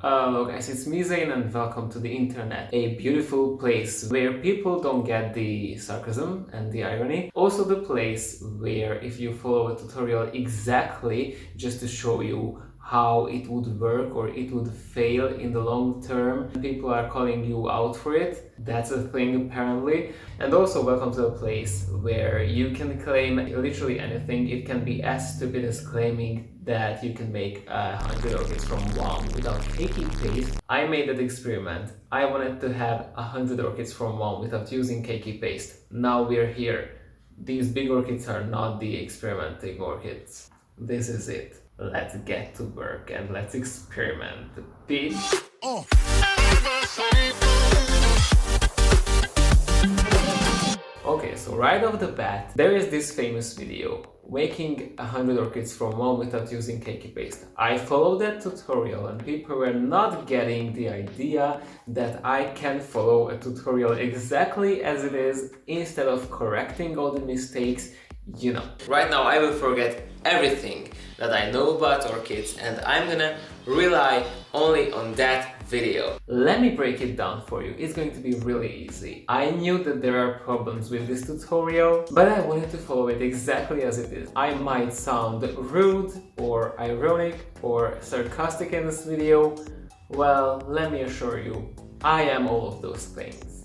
Hello guys, it's me Zane and welcome to the internet, a beautiful place where people don't get the sarcasm and the irony. Also the place where if you follow a tutorial exactly just to show you how it would work or it would fail in the long term, people are calling you out for it. That's a thing apparently. And also welcome to a place where you can claim literally anything. It can be as stupid as claiming that you can make 100 orchids from one without Keiki paste. I made that experiment. I wanted to have 100 orchids from one without using Keiki paste. Now we're here. These big orchids are not the experimenting orchids. This is it. Let's get to work and let's experiment, bitch. Okay, so right off the bat, there is this famous video, making 100 orchids from one without using Keiki paste. I followed that tutorial and people were not getting the idea that I can follow a tutorial exactly as it is instead of correcting all the mistakes. You know, right now I will forget everything that I know about orchids and I'm gonna rely only on that video. Let me break it down for you. It's going to be really easy. I knew that there are problems with this tutorial, but I wanted to follow it exactly as it is. I might sound rude or ironic or sarcastic in this video. Well, let me assure you, I am all of those things.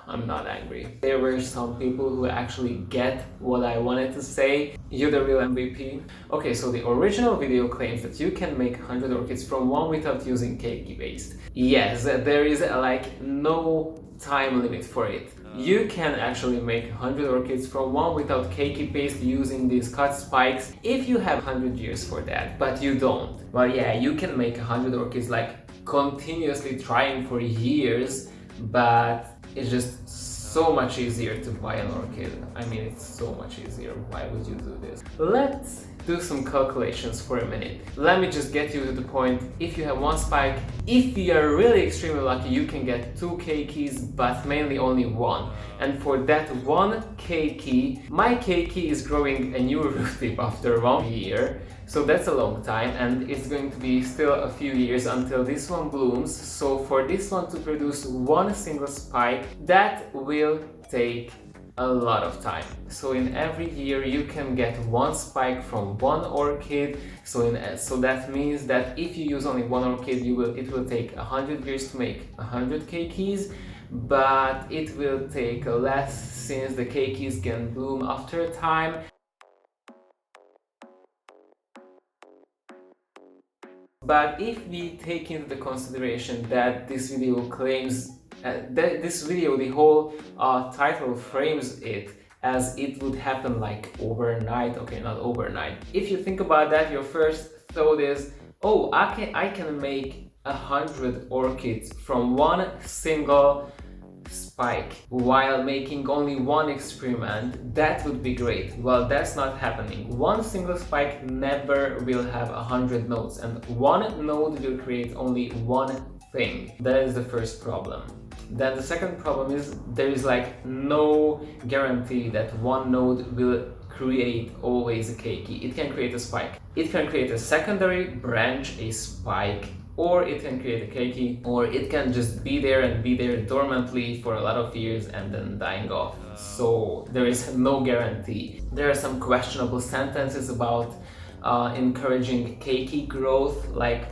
I'm not angry. There were some people who actually get what I wanted to say. You're the real MVP. Okay, so the original video claims that you can make 100 orchids from one without using Keiki paste. Yes, there is like no time limit for it. You can actually make 100 orchids from one without Keiki paste using these cut spikes if you have 100 years for that, but you don't. Well, yeah, you can make 100 orchids like continuously trying for years, but it's just so much easier to buy an orchid. I mean, it's so much easier. Why would you do this? Let's do some calculations for a minute. Let me just get you to the point. If you have one spike, if you are really extremely lucky, you can get 2 Keikis, but mainly only one. And for that one Keiki, my Keiki is growing a new root tip after 1 year. So that's a long time and it's going to be still a few years until this one blooms. So for this one to produce one single spike, that will take a lot of time. So in every year you can get one spike from one orchid. So that means that if you use only one orchid, it will take 100 years to make 100 Keikis, but it will take less since the Keikis can bloom after a time. But if we take into the consideration that this video claims, the whole title frames it as it would happen like overnight. Okay, not overnight. If you think about that, your first thought is, oh, I can make 100 orchids from one single spike while making only one experiment. That would be great. Well, that's not happening. One single spike never will have 100 nodes, and one node will create only one thing. That is the first problem. Then the second problem is there is like no guarantee that one node will create always a Keiki. It can create a spike. It can create a secondary branch, a spike, or it can create a Keiki, or it can just be there and be there dormantly for a lot of years and then dying off. So there is no guarantee. There are some questionable sentences about encouraging Keiki growth, like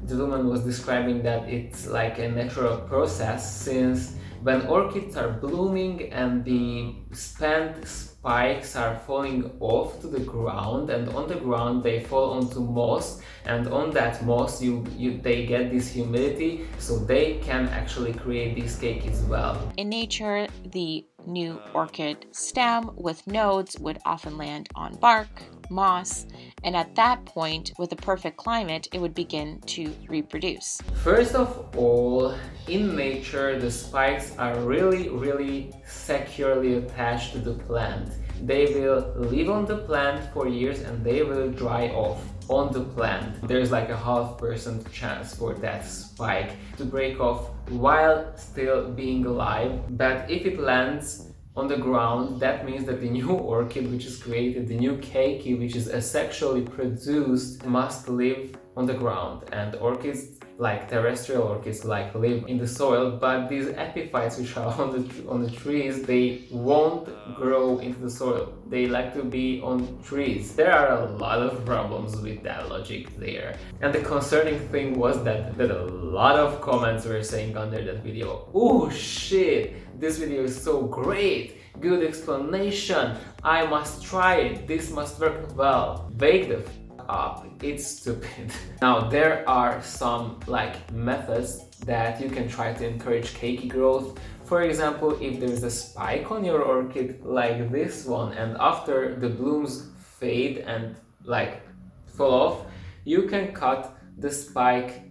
the woman was describing that it's like a natural process, since when orchids are blooming and the spent spikes are falling off to the ground, and on the ground they fall onto moss, and on that moss they get this humidity, so they can actually create these Keikis well. In nature, the new orchid stem with nodes would often land on bark, moss, and at that point, with a perfect climate, it would begin to reproduce. First of all, in nature, the spikes are really securely attached to the plant. They will live on the plant for years and they will dry off on the plant. There's like a 0.5% chance for that spike to break off while still being alive. But if it lands on the ground, that means that the new orchid which is created, the new Keiki which is asexually produced, must live on the ground. And orchids like terrestrial orchids like live in the soil, but these epiphytes which are on the trees, they won't grow into the soil. They like to be on trees. There are a lot of problems with that logic there. And the concerning thing was that a lot of comments were saying under that video, "Oh shit, this video is so great, good explanation, I must try it, this must work well." Wake the up, it's stupid. Now there are some like methods that you can try to encourage keiki growth. For example, if there's a spike on your orchid like this one, and after the blooms fade and like fall off, you can cut the spike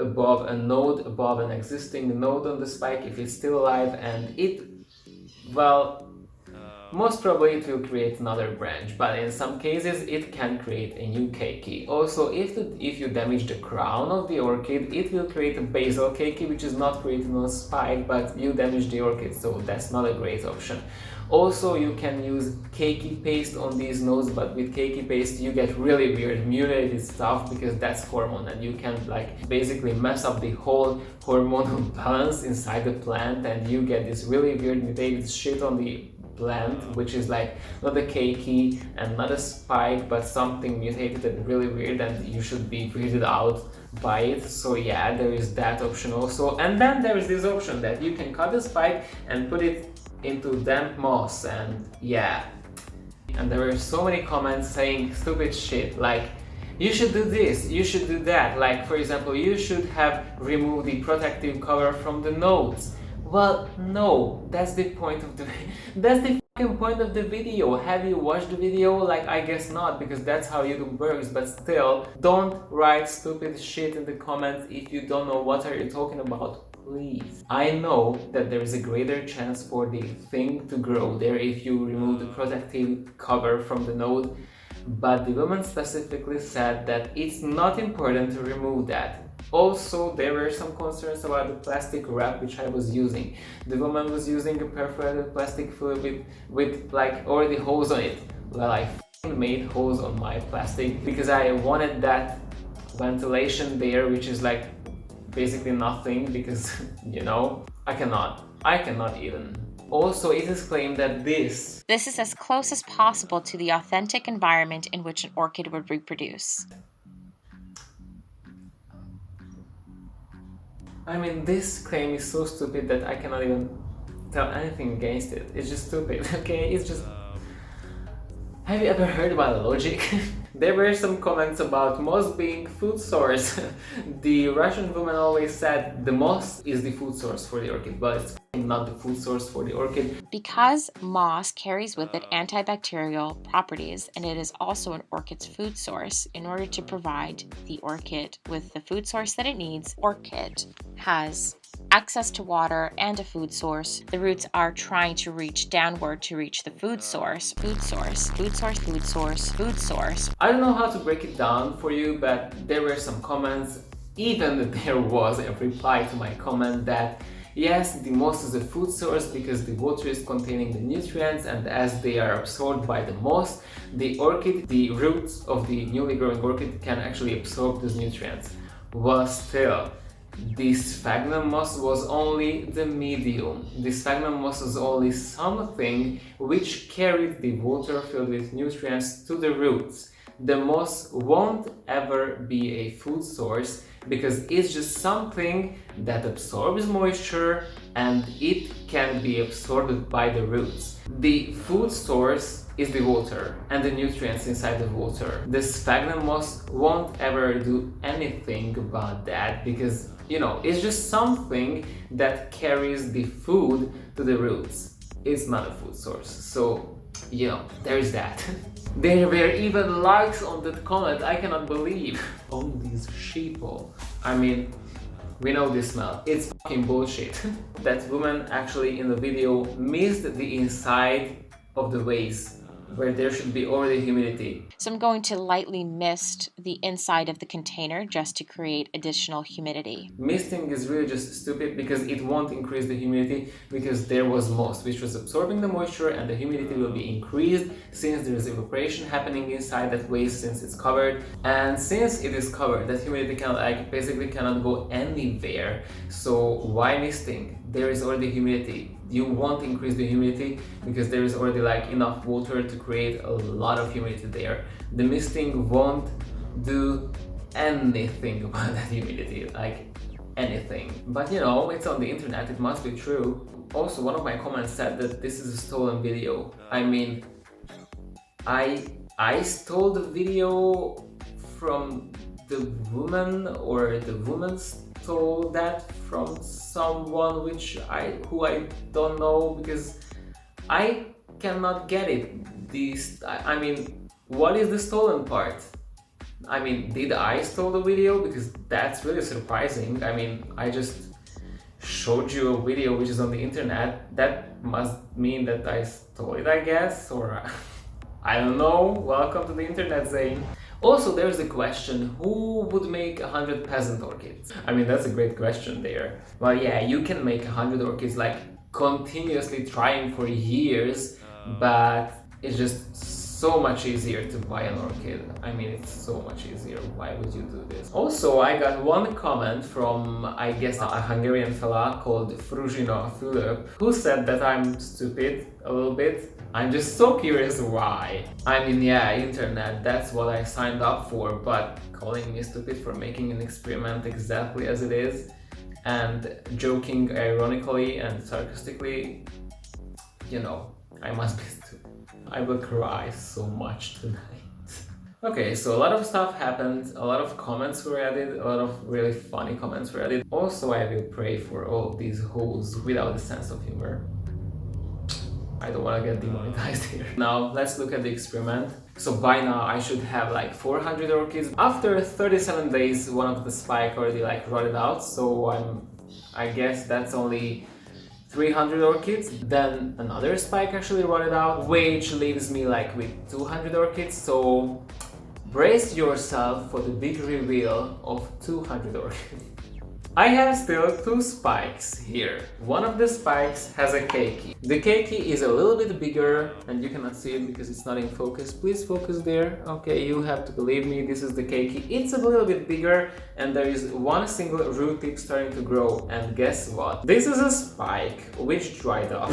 above a node, above an existing node on the spike if it's still alive, and it, well, most probably it will create another branch, but in some cases it can create a new keiki. Also, if you damage the crown of the orchid, it will create a basal keiki, which is not created on a spike, but you damage the orchid, so that's not a great option. Also, you can use keiki paste on these nodes, but with keiki paste you get really weird mutated stuff because that's hormone, and you can like basically mess up the whole hormonal balance inside the plant, and you get this really weird mutated shit on the plant, which is like not a keiki and not a spike, but something mutated and really weird, and you should be weirded out by it. So yeah, there is that option also. And then there is this option that you can cut the spike and put it into damp moss, and yeah. And there were so many comments saying stupid shit like, you should do this, you should do that, like for example, you should have removed the protective cover from the nodes. Well, no, that's the point of the that's the fucking point of the video. Have you watched the video? Like, I guess not, because that's how YouTube works, but still, don't write stupid shit in the comments if you don't know what are you talking about, please. I know that there is a greater chance for the thing to grow there if you remove the protective cover from the node, but the woman specifically said that it's not important to remove that. Also, there were some concerns about the plastic wrap which I was using. The woman was using a perforated plastic foil with like already holes on it. Well, I made holes on my plastic because I wanted that ventilation there, which is like basically nothing because, you know, I cannot even. Also, it is claimed that this is as close as possible to the authentic environment in which an orchid would reproduce. I mean, this claim is so stupid that I cannot even tell anything against it. It's just stupid, okay? It's just... Have you ever heard about logic? There were some comments about moss being food source. The Russian woman always said the moss is the food source for the orchid, but it's not the food source for the orchid. Because moss carries with it antibacterial properties, and it is also an orchid's food source. In order to provide the orchid with the food source that it needs, orchid has access to water and a food source. The roots are trying to reach downward to reach the food source. Food source, food source, food source, food source. I don't know how to break it down for you, but there were some comments, even there was a reply to my comment that yes, the moss is a food source because the water is containing the nutrients, and as they are absorbed by the moss, the orchid, the roots of the newly growing orchid can actually absorb those nutrients. Well, still, this sphagnum moss was only the medium. The sphagnum moss was only something which carried the water filled with nutrients to the roots. The moss won't ever be a food source because it's just something that absorbs moisture and it can be absorbed by the roots. The food source is the water and the nutrients inside the water. The sphagnum moss won't ever do anything about that because, you know, it's just something that carries the food to the roots. It's not a food source. So, you know, there's that. There were even likes on that comment, I cannot believe. On these sheeple. I mean, we know this smell. It's fucking bullshit. That woman actually in the video missed the inside of the vase. where there should be already humidity. So I'm going to lightly mist the inside of the container just to create additional humidity. Misting is really just stupid because it won't increase the humidity, because there was moss which was absorbing the moisture, and the humidity will be increased since there is evaporation happening inside that waste, since it's covered. And since it is covered, that humidity basically cannot go anywhere. So why misting? There is already humidity. You won't increase the humidity because there is already enough water to create a lot of humidity there. The misting won't do anything about that humidity, anything. But it's on the internet, it must be true. Also, one of my comments said that this is a stolen video. I mean, I stole the video from the woman, or the woman stole that from someone who I don't know, because I cannot get it. I mean, what is the stolen part? I mean, did I stole the video? Because that's really surprising. I mean, I just showed you a video which is on the internet. That must mean that I stole it, I guess, or I don't know. Welcome to the internet, Zane. Also, there's the question, who would make 100 peasant orchids? I mean, that's a great question there. Well, yeah, you can make 100 orchids continuously trying for years, but it's just so much easier to buy an orchid. I mean, it's so much easier. Why would you do this? Also, I got one comment from, I guess, a Hungarian fella called Fruzsina Fülöp, who said that I'm stupid a little bit. I'm just so curious why. I mean, yeah, internet, that's what I signed up for, but calling me stupid for making an experiment exactly as it is, and joking ironically and sarcastically, I must be stupid. I will cry so much tonight. Okay, so a lot of stuff happened, a lot of comments were added, a lot of really funny comments were added. Also, I will pray for all of these hoes without a sense of humor. I don't want to get demonetized here. Now, let's look at the experiment. So by now, I should have 400 orchids. After 37 days, one of the spike already rotted out, so I guess that's only 300 orchids. Then another spike actually rotted out, which leaves me with 200 orchids. So brace yourself for the big reveal of 200 orchids. I have still 2 spikes here. One of the spikes has a Keiki. The Keiki is a little bit bigger, and you cannot see it because it's not in focus. Please focus there. Okay, you have to believe me, this is the Keiki. It's a little bit bigger, and there is one single root tip starting to grow. And guess what? This is a spike which dried up.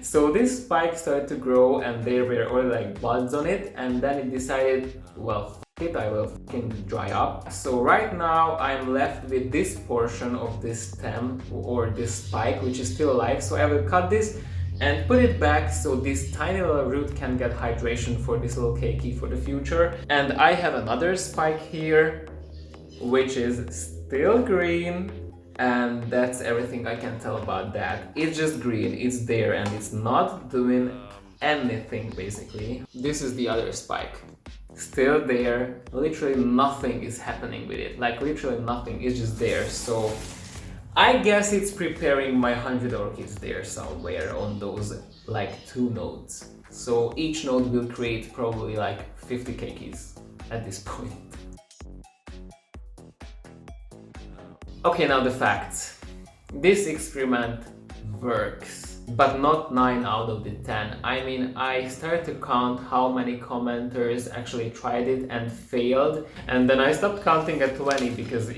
So this spike started to grow, and there were already buds on it, and then it decided, well, I will fucking dry up. So right now I'm left with this portion of this stem, or this spike, which is still alive. So I will cut this and put it back so this tiny little root can get hydration for this little Keiki for the future. And I have another spike here, which is still green, and that's everything I can tell about that. It's just green, it's there, and it's not doing anything basically. This is the other spike. Still there, literally nothing is happening with it, literally nothing, it's just there. So I guess it's preparing my 100 orchids there somewhere on those 2 nodes. So each node will create probably 50 Keikis at this point. Okay, now the facts. This experiment works. But not 9 out of the 10. I mean, I started to count how many commenters actually tried it and failed, and then I stopped counting at 20 because,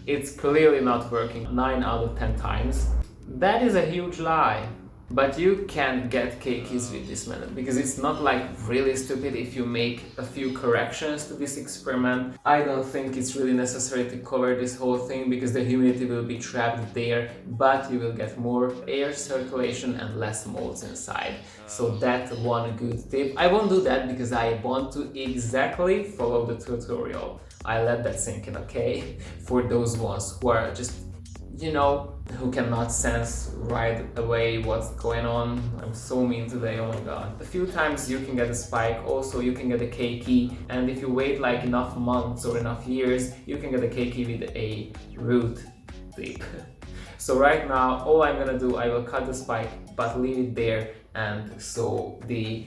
it's clearly not working 9 out of 10 times. That is a huge lie. But you can get Keikis with this method, because it's not really stupid if you make a few corrections to this experiment. I don't think it's really necessary to cover this whole thing because the humidity will be trapped there, but you will get more air circulation and less molds inside. So that's one good tip. I won't do that because I want to exactly follow the tutorial. I let that sink in, okay? For those ones who are just who cannot sense right away what's going on. I'm so mean today, oh my god. A few times you can get a spike, also you can get a Keiki, and if you wait enough months or enough years, you can get a Keiki with a root tip. So right now, all I'm gonna do, I will cut the spike, but leave it there, and so the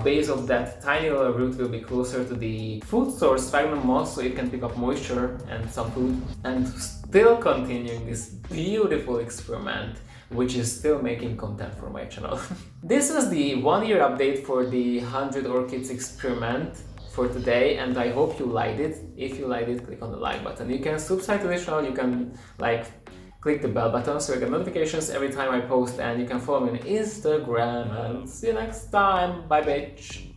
base of that tiny little root will be closer to the food source sphagnum moss, so it can pick up moisture and some food, and still continuing this beautiful experiment, which is still making content for my channel. This was the 1-year update for the 100 orchids experiment for today, and I hope you liked it. If you liked it, click on the like button. You can subscribe to this channel, you can click the bell button so you get notifications every time I post, and you can follow me on Instagram, and see you next time. Bye bitch!